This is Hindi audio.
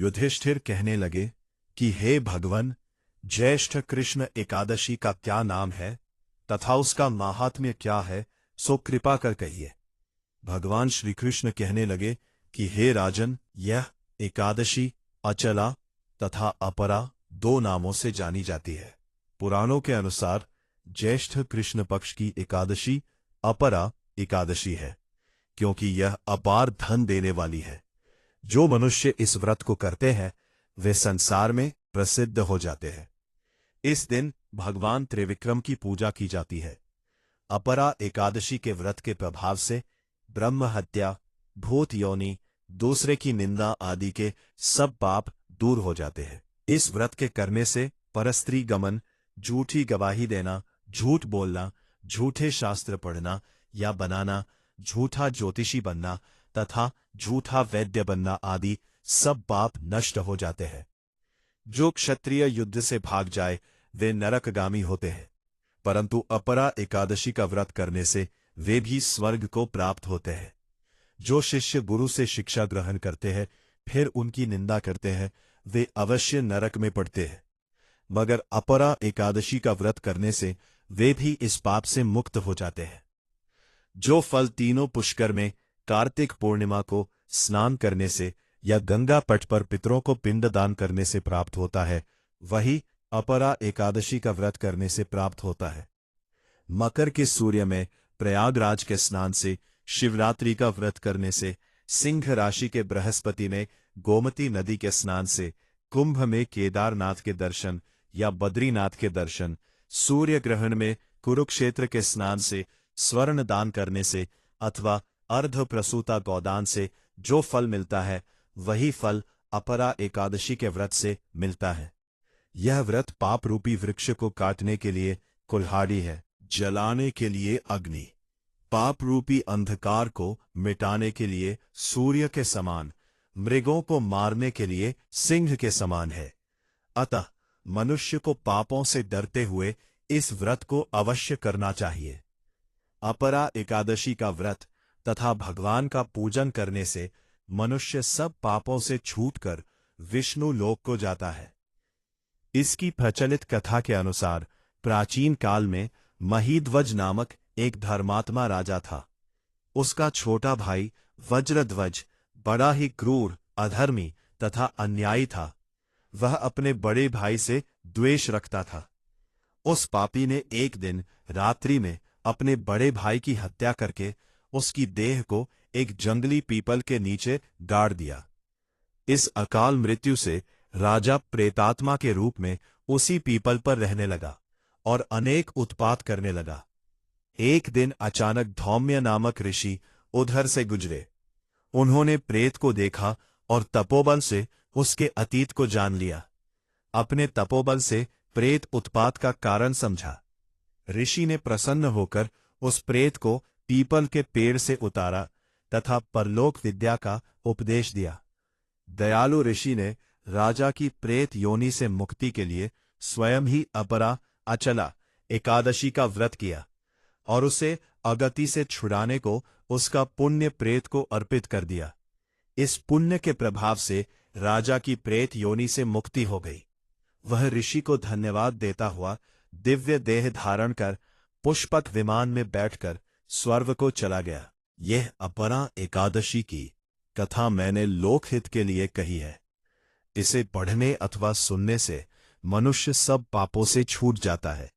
युधिष्ठिर कहने लगे कि हे भगवन, ज्येष्ठ कृष्ण एकादशी का क्या नाम है तथा उसका माहात्म्य क्या है, सो कृपा कर कहिए। भगवान श्री कृष्ण कहने लगे कि हे राजन, यह एकादशी अचला तथा अपरा दो नामों से जानी जाती है। पुराणों के अनुसार ज्येष्ठ कृष्ण पक्ष की एकादशी अपरा एकादशी है, क्योंकि यह अपार धन देने वाली है। जो मनुष्य इस व्रत को करते हैं वे संसार में प्रसिद्ध हो जाते हैं। इस दिन भगवान त्रिविक्रम की पूजा की जाती है। अपरा एकादशी के व्रत के प्रभाव से ब्रह्म हत्या, भूत योनि, दूसरे की निंदा आदि के सब पाप दूर हो जाते हैं। इस व्रत के करने से परस्त्री गमन, झूठी गवाही देना, झूठ बोलना, झूठे शास्त्र पढ़ना या बनाना, झूठा ज्योतिषी बनना तथा झूठा वैद्य बनना आदि सब पाप नष्ट हो जाते हैं। जो क्षत्रिय युद्ध से भाग जाए वे नरकगामी होते हैं, परंतु अपरा एकादशी का व्रत करने से वे भी स्वर्ग को प्राप्त होते हैं। जो शिष्य गुरु से शिक्षा ग्रहण करते हैं फिर उनकी निंदा करते हैं वे अवश्य नरक में पड़ते हैं, मगर अपरा एकादशी का व्रत करने से वे भी इस पाप से मुक्त हो जाते हैं। जो फल तीनों पुष्कर में कार्तिक पूर्णिमा को स्नान करने से या गंगा पट पर पितरों को पिंड दान करने से प्राप्त होता है, वही अपरा एकादशी का व्रत करने से प्राप्त होता है। मकर के सूर्य में प्रयागराज के स्नान से, शिवरात्रि का व्रत करने से, सिंह राशि के बृहस्पति में गोमती नदी के स्नान से, कुंभ में केदारनाथ के दर्शन या बद्रीनाथ के दर्शन, सूर्य ग्रहण में कुरुक्षेत्र के स्नान से, स्वर्ण दान करने से अथवा अर्ध प्रसूता गौदान से जो फल मिलता है वही फल अपरा एकादशी के व्रत से मिलता है। यह व्रत पाप रूपी वृक्ष को काटने के लिए कुल्हाड़ी है, जलाने के लिए अग्नि, पाप रूपी अंधकार को मिटाने के लिए सूर्य के समान, मृगों को मारने के लिए सिंह के समान है। अतः मनुष्य को पापों से डरते हुए इस व्रत को अवश्य करना चाहिए। अपरा एकादशी का व्रत तथा भगवान का पूजन करने से मनुष्य सब पापों से छूटकर विष्णु लोक को जाता है। इसकी प्रचलित कथा के अनुसार प्राचीन काल में महीध्वज नामक एक धर्मात्मा राजा था। उसका छोटा भाई वज्रध्वज बड़ा ही क्रूर, अधर्मी तथा अन्यायी था। वह अपने बड़े भाई से द्वेष रखता था। उस पापी ने एक दिन रात्रि में अपने बड़े भाई की हत्या करके उसकी देह को एक जंगली पीपल के नीचे गाड़ दिया। इस अकाल मृत्यु से राजा प्रेतात्मा के रूप में उसी पीपल पर रहने लगा और अनेक उत्पात करने लगा। एक दिन अचानक धौम्य नामक ऋषि उधर से गुजरे। उन्होंने प्रेत को देखा और तपोबल से उसके अतीत को जान लिया। अपने तपोबल से प्रेत उत्पात का कारण समझा। ऋषि ने प्रसन्न होकर उस प्रेत को पीपल के पेड़ से उतारा तथा परलोक विद्या का उपदेश दिया। दयालु ऋषि ने राजा की प्रेत योनि से मुक्ति के लिए स्वयं ही अपरा अचला एकादशी का व्रत किया और उसे अगति से छुड़ाने को उसका पुण्य प्रेत को अर्पित कर दिया। इस पुण्य के प्रभाव से राजा की प्रेत योनि से मुक्ति हो गई। वह ऋषि को धन्यवाद देता हुआ दिव्य देह धारण कर पुष्पक विमान में बैठकर स्वर्ग को चला गया। यह अपरा एकादशी की कथा मैंने लोकहित के लिए कही है। इसे पढ़ने अथवा सुनने से मनुष्य सब पापों से छूट जाता है।